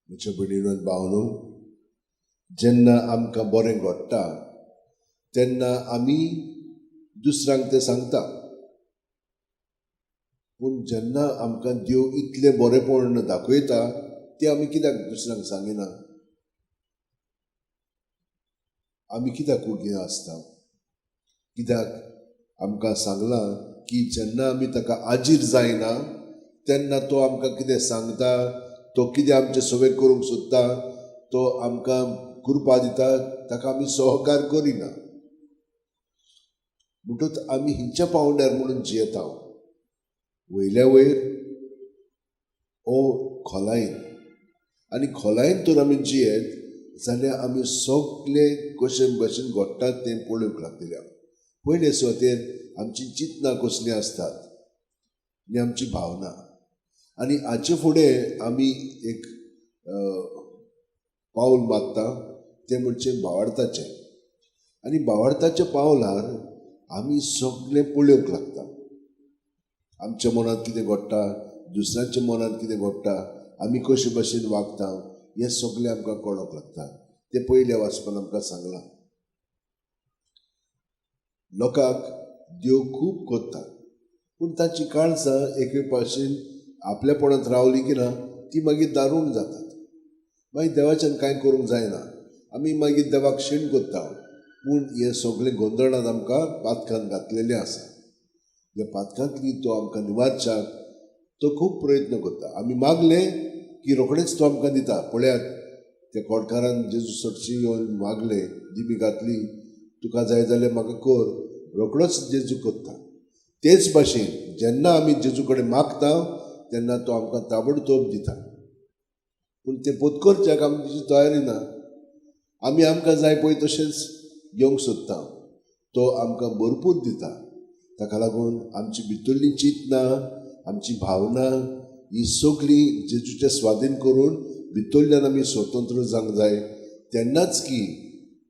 म्हज्या भयणीनो आनी भावनो, जेन्ना आमकां बरें घडटा तेन्ना आमी दुसऱ्यांक तें सांगता. पूण जेन्ना आमकां देव इतलें बरेंपण दाखयता तें आमी कित्याक दुसऱ्यांक सांगिना? आमी कित्याक उगी आसता? कित्याक आमकां सांगलां की जेन्ना आमी ताका आजीर जायना तेन्ना तो आमकां कितें सांगता, तो कितें आमचे सवय करूंक सोदता, तो आमकां कृपा दिता, ताका आमी सहकार करिना. म्हणटच आमी हिंच्या पावंड्यार म्हणून जियेता. वयल्या वयर ओ खोलायेन, आनी खोलायेन तर आमी जियेत जाल्यार आमी सगळे कशे भशेन घडटात तें पळोवंक लागतलें. पयले सुवातेर आमची चिंतनां कसलीं आसतात आनी आमची भावना. आनी हाचे फुडें आमी एक पावल मारता, तें म्हणजे भावार्थाचें. आनी भावार्थाच्या पावलार आमी सगळें पळोवंक लागता. आमच्या मनांत कितें घडटा, दुसऱ्यांच्या मनांत कितें घडटा, आमी कशे भशेन वागता, हें सगळें आमकां कळोंक लागता. तें पयल्या वाचपान आमकां सांगलां. लोकांक देव खूब कोत्ता, पूण ताची काळजां एके भाशेन आपल्यापणांत रावली की ना ती मागीर दारूण जातात. मागीर देवाच्यान कांय करूंक जायना. आमी मागीर देवाक शेण कोत्ता. पूण हे सगळें गोंदळांत आमकां पातकान घातलेलें आसा. ह्या पातकांतली तो आमकां निवारच्याक तो खूब प्रयत्न करता. आमी मागलें की रोखडेंच तो आमकां दिता. पळयात, त्या कोडकारान जेजू सटशी येवन मागलें, दिमी घातली, तुका जाय जाल्यार म्हाका कर, रोखडोच जेजू कोत्ता. तेच भाशेन जेन्ना आमी जेजू कडेन मागता तेन्ना तो आमकां ताबडतोब दिता. पूण तें पत्करच्याक आमची तयारी ना. आमी आमकां जाय पळय तशेंच घेवंक सोदता. तो आमकां भरपूर दिता. ताका लागून आमची भितरली चिंतनां, आमची भावना ही सगळी जेजूचे स्वाधीन करून भितरल्यान आमी स्वतंत्र जावंक जाय. तेन्नाच की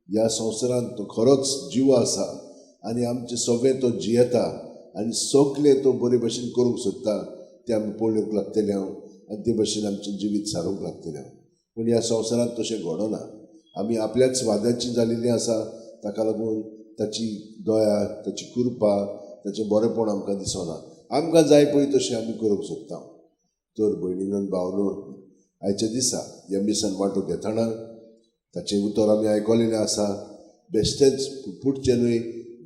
ह्या संवसारांत तो खरोच जीव आसा आनी आमचे सगळें तो जियेता आनी सगळें तो बरे भशेन करूंक सोदता तें आमी पळोवंक लागतलें आनी ते भशेन आमचें जिवीत सारूंक लागतलें. पूण ह्या संवसारांत तशें घडना. आमी आपल्याच स्वादाची जालेलीं आसा. ताका लागून ताची दया, ताची कृपा, ताचें बरेंपण आमकां दिसना. आमकां जाय पळय तशें आमी करूंक सोदता. तर भयणीनो आनी भावनो, आयच्या दिसा ह्या मिसान वांटो घेतना ताचें उतर आमी आयकलेलें आसा. बेश्टेच पुटचें न्हय,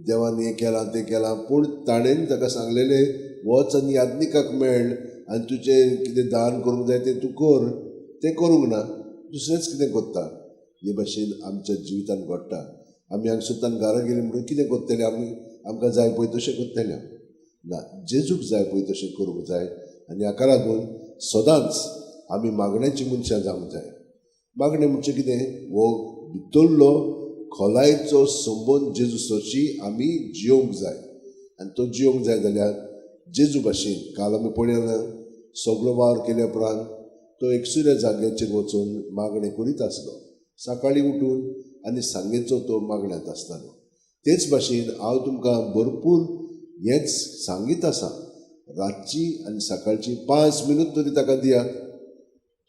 देवान हें केलां तें केलां, पूण ताणेन ताका सांगलेलें वच आनी याज्ञिकाक मेळ आनी तुजें कितें दान करूंक जाय तें तूं कर. तें करूंक ना, दुसरेंच कितें कोत्ता. हे भाशेन आमच्या जिवितांत घडटा. आमी हांगसरल्यान घरा गेलीं म्हणून कितें कोत्तले आमी? आमकां जाय पळय तशें कोत्तले ना. जेजूक जाय पळय तशें करूंक जाय. आनी हाका लागून सदांच आमी मागण्याची मनशां जावंक जाय. मागणें म्हणजे कितें? हो भितरलो खोलायेचो संबंद जेजू सरशी आमी जियोंक जाय. आनी तो जियोंक जाय जाल्यार जेजू भाशेन. काल आमी पळयना, सगळो वावर केल्या उपरांत तो एकसुऱ्या जाग्याचेर वचून मागणें करीत आसलो. सकाळीं उठून आनी सांजेचो तो मागण्यांत आसतालो. तेच भाशेन हांव तुमकां भरपूर हेंच सांगीत आसा. रातची आनी सकाळची 5 मिनट तरी ताका दियात.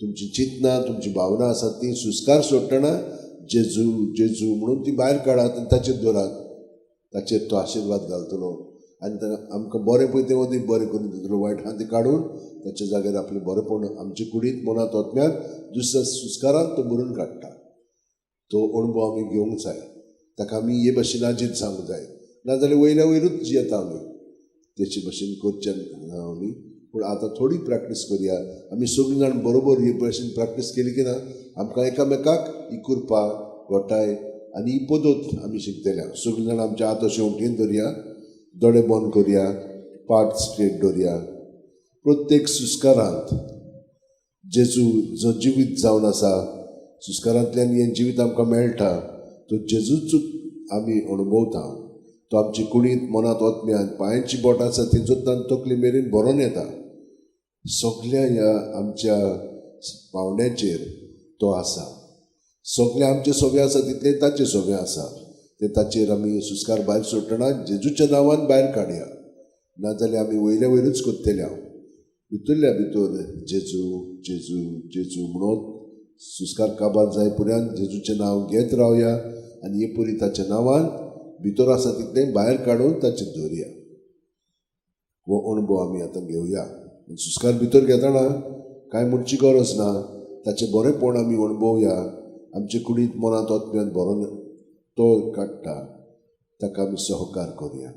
तुमची चिंतनां, तुमची भावना आसा ती सुस्कार सोडटना जेजू जेजू म्हणून ती भायर काडात आनी ताचेर दवरात. ताचेर तो आशिर्वाद घालतलो आनी आमकां बरें पळय तें अदीक बरें करून दितलो. वायट आहा तें काडून ताच्या जाग्यार आपलें बरेंपण आमचे कुडींत मनांत ओतम्याक दुसऱ्या सुस्कारांत तो भरून काडटा. तो अणभव आमी घेवंक जाय. ताका आमी हे भाशेन आजीत जावंक जाय. नाजाल्यार वयल्या वयरूच जियेता आमी. तेचे भशेन करचें ना आमी. पूण आतां थोडी प्रॅक्टीस करया. आमी सगळीं जाण बरोबर हे भशेन प्रॅक्टीस केली की ना आमकां एकामेकाक ही कृपा, घोटाय आनी ही पद्दत आमी शिकतल्या. सगळीं जाण आमचे हात अशें वटेन धरया, दोळे बंद करया, पाट स्ट्रेट दवरया. प्रत्येक सुस्कारांत जेजू जो जिवीत जावन आसा, सुस्कारांतल्यान हें जिवीत आमकां मेळटा, तो जेजूच आमी अणभवता. तो आमची कुडींत मनांत ओतम्यान पांयांची बोटां आसा ती जोत्तान तकली मेरेन भरोन येता. सगळ्या ह्या आमच्या पावंड्याचेर तो आसा. सगळें आमचें सोबें आसा तितलें ताचें सोबें आसा. तें ताचेर आमी सुस्कार भायर सोडटना जेजूच्या नांवान भायर काडया. नाजाल्यार आमी वयल्या वयरूच कोत्तले. भितरल्या भितर जेजू जेजू जेजू म्हणून सुस्कार काबार जाय पर्यंत जेजूचें नांव घेत रावया आनी हे परी ताच्या नांवान भितर आसा तितलें भायर काडून ताचें दवरया. हो अणभव आमी आतां घेवया. सुस्कार भितर घेतना कांय म्हणची गरज ना, ताचें बरेंपण आमी अणभवया. आमचे कुडींत मनांत वचप्यांत बरो तो काडटा, ताका आमी सहकार करुया.